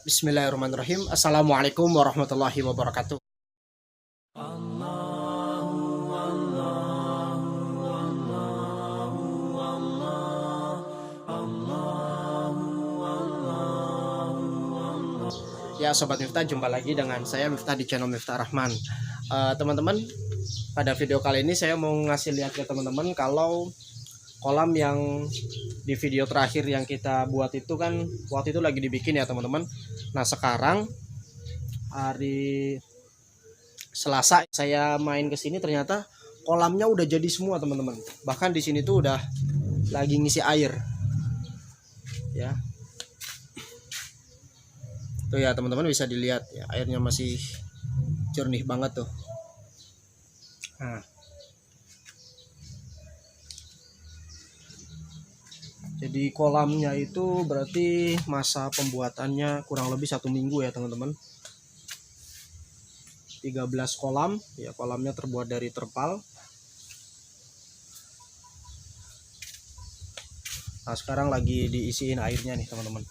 Bismillahirrahmanirrahim. Assalamualaikum warahmatullahi wabarakatuh. Ya Sobat Miftah, jumpa lagi dengan saya Miftah di channel Miftah Rahman. Teman-teman, pada video kali ini saya mau ngasih lihat ke teman-teman kalau kolam yang di video terakhir yang kita buat itu kan waktu itu lagi dibikin ya teman-teman. Nah sekarang hari Selasa saya main ke sini, ternyata kolamnya udah jadi semua teman-teman. Bahkan di sini tuh udah lagi ngisi air ya. Tuh ya teman-teman, bisa dilihat ya, airnya masih jernih banget tuh. Nah, jadi kolamnya itu berarti masa pembuatannya kurang lebih 1 minggu ya teman-teman. 13 kolam ya, kolamnya terbuat dari terpal. Nah sekarang lagi diisiin airnya nih teman-teman.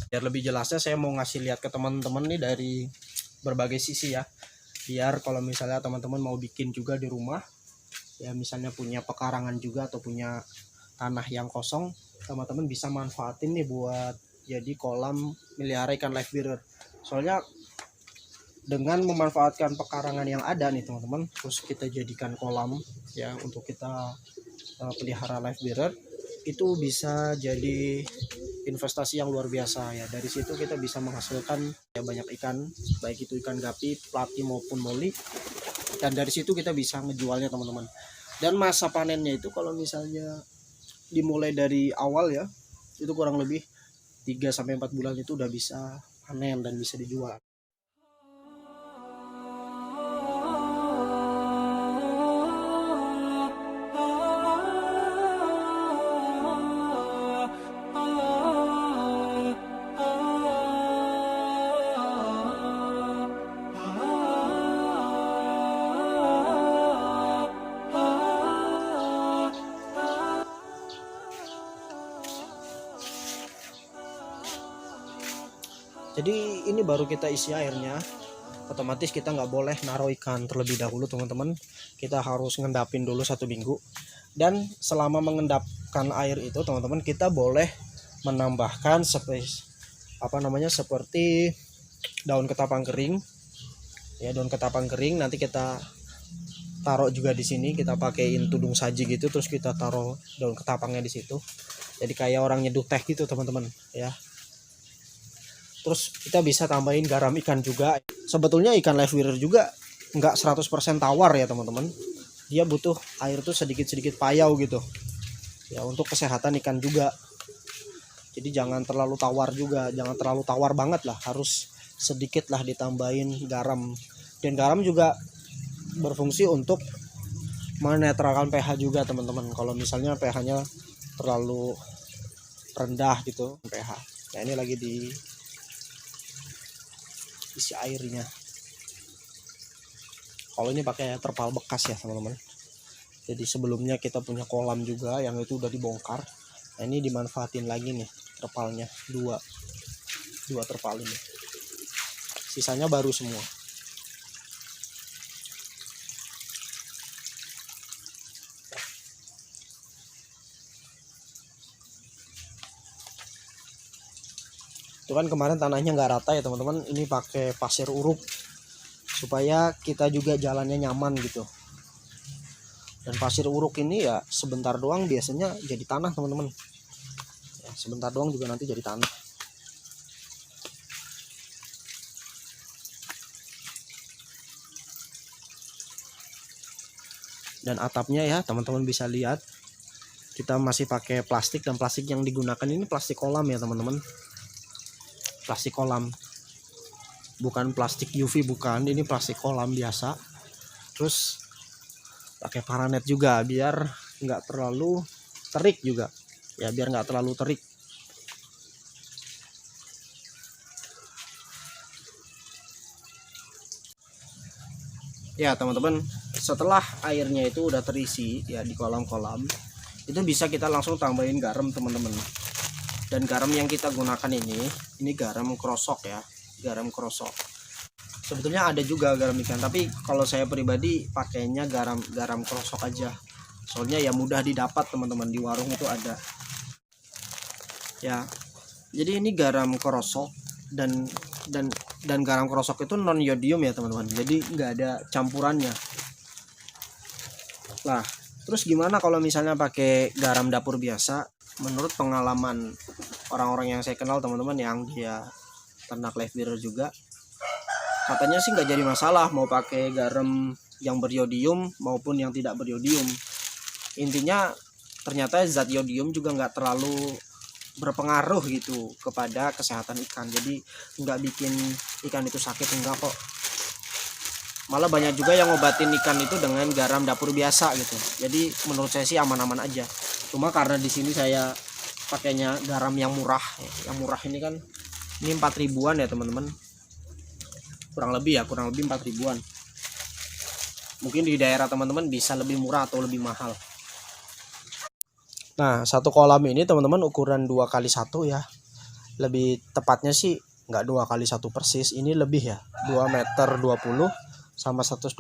Biar lebih jelasnya saya mau ngasih lihat ke teman-teman nih dari berbagai sisi ya, biar kalau misalnya teman-teman mau bikin juga di rumah ya, misalnya punya pekarangan juga atau punya tanah yang kosong, teman-teman bisa manfaatin nih buat jadi kolam melihara ikan live bearer. Soalnya dengan memanfaatkan pekarangan yang ada nih teman-teman, terus kita jadikan kolam ya untuk kita pelihara live bearer, itu bisa jadi investasi yang luar biasa ya. Dari situ kita bisa menghasilkan ya banyak ikan, baik itu ikan gapi, plati maupun moli, dan dari situ kita bisa ngejualnya teman-teman. Dan masa panennya itu kalau misalnya dimulai dari awal ya, itu kurang lebih 3-4 bulan itu udah bisa panen dan bisa dijual. Jadi ini baru kita isi airnya, otomatis kita nggak boleh naruh ikan terlebih dahulu teman-teman. Kita harus ngendapin dulu 1 minggu. Dan selama mengendapkan air itu teman-teman, kita boleh menambahkan seperti daun ketapang kering ya, daun ketapang kering. Nanti kita taruh juga di sini, kita pakein tudung saji gitu, terus kita taruh daun ketapangnya di situ. Jadi kayak orang nyeduh teh gitu teman-teman ya. Terus kita bisa tambahin garam ikan juga. Sebetulnya ikan live bearer juga nggak 100% tawar ya teman-teman. Dia butuh air tuh sedikit-sedikit payau gitu ya, untuk kesehatan ikan juga. Jadi jangan terlalu tawar juga, jangan terlalu tawar banget lah, harus sedikit lah ditambahin garam. Dan garam juga berfungsi untuk menetralkan pH juga teman-teman. Kalau misalnya pH-nya terlalu rendah gitu pH. Nah ini lagi di isi airnya. Kalau ini pakai terpal bekas ya teman-teman. Jadi sebelumnya kita punya kolam juga yang itu udah dibongkar. Nah ini dimanfaatin lagi nih terpalnya, dua terpal ini. Sisanya baru semua. Itu kan kemarin tanahnya nggak rata ya teman-teman, ini pakai pasir uruk supaya kita juga jalannya nyaman gitu. Dan pasir uruk ini ya sebentar doang biasanya jadi tanah teman-teman ya, sebentar doang juga nanti jadi tanah. Dan atapnya ya teman-teman bisa lihat, kita masih pakai plastik, dan plastik yang digunakan ini plastik kolam ya teman-teman. Plastik kolam, bukan plastik UV, bukan, ini plastik kolam biasa. Terus pakai paranet juga biar nggak terlalu terik juga ya, biar nggak terlalu terik. Ya teman-teman, setelah airnya itu udah terisi ya di kolam-kolam, itu bisa kita langsung tambahin garam teman-teman Dan garam yang kita gunakan ini garam krosok ya, garam krosok. Sebetulnya ada juga garam ikan, tapi kalau saya pribadi pakainya garam krosok aja. Soalnya ya mudah didapat teman-teman, di warung itu ada. Ya. Jadi ini garam krosok dan garam krosok itu non yodium ya teman-teman. Jadi nggak ada campurannya. Nah, terus gimana kalau misalnya pakai garam dapur biasa? Menurut pengalaman orang-orang yang saya kenal teman-teman yang dia ternak live bird juga, katanya sih nggak jadi masalah mau pakai garam yang beriodium maupun yang tidak beriodium. Intinya ternyata zat yodium juga nggak terlalu berpengaruh gitu kepada kesehatan ikan. Jadi nggak bikin ikan itu sakit, enggak kok. Malah banyak juga yang ngobatin ikan itu dengan garam dapur biasa gitu. Jadi menurut saya sih aman-aman aja. Cuma karena di sini saya pakainya garam yang murah. Yang murah ini kan ini 4 ribuan ya teman-teman. Kurang lebih 4 ribuan. Mungkin di daerah teman-teman bisa lebih murah atau lebih mahal. Nah, satu kolam ini teman-teman ukuran 2x1 ya. Lebih tepatnya sih nggak 2x1 persis, ini lebih ya, 2,20 meter sama 120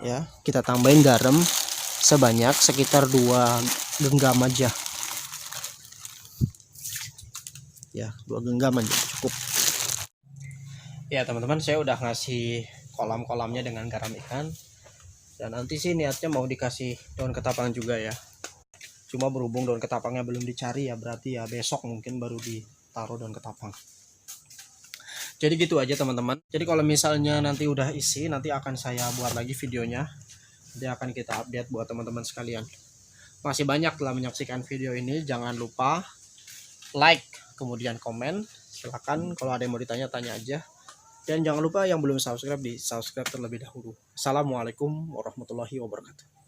ya. Kita tambahin garam sebanyak sekitar 2 genggam aja ya, 2 genggam aja cukup ya teman-teman. Saya udah ngasih kolam-kolamnya dengan garam ikan, dan nanti sih niatnya mau dikasih daun ketapang juga ya. Cuma berhubung daun ketapangnya belum dicari ya, berarti ya besok mungkin baru ditaruh daun ketapang. Jadi gitu aja teman-teman. Jadi kalau misalnya nanti udah isi, nanti akan saya buat lagi videonya. Nanti akan kita update buat teman-teman sekalian. Masih banyak telah menyaksikan video ini. Jangan lupa like, kemudian komen. Silakan kalau ada yang mau ditanya, tanya aja. Dan jangan lupa yang belum subscribe, di subscribe terlebih dahulu. Assalamualaikum warahmatullahi wabarakatuh.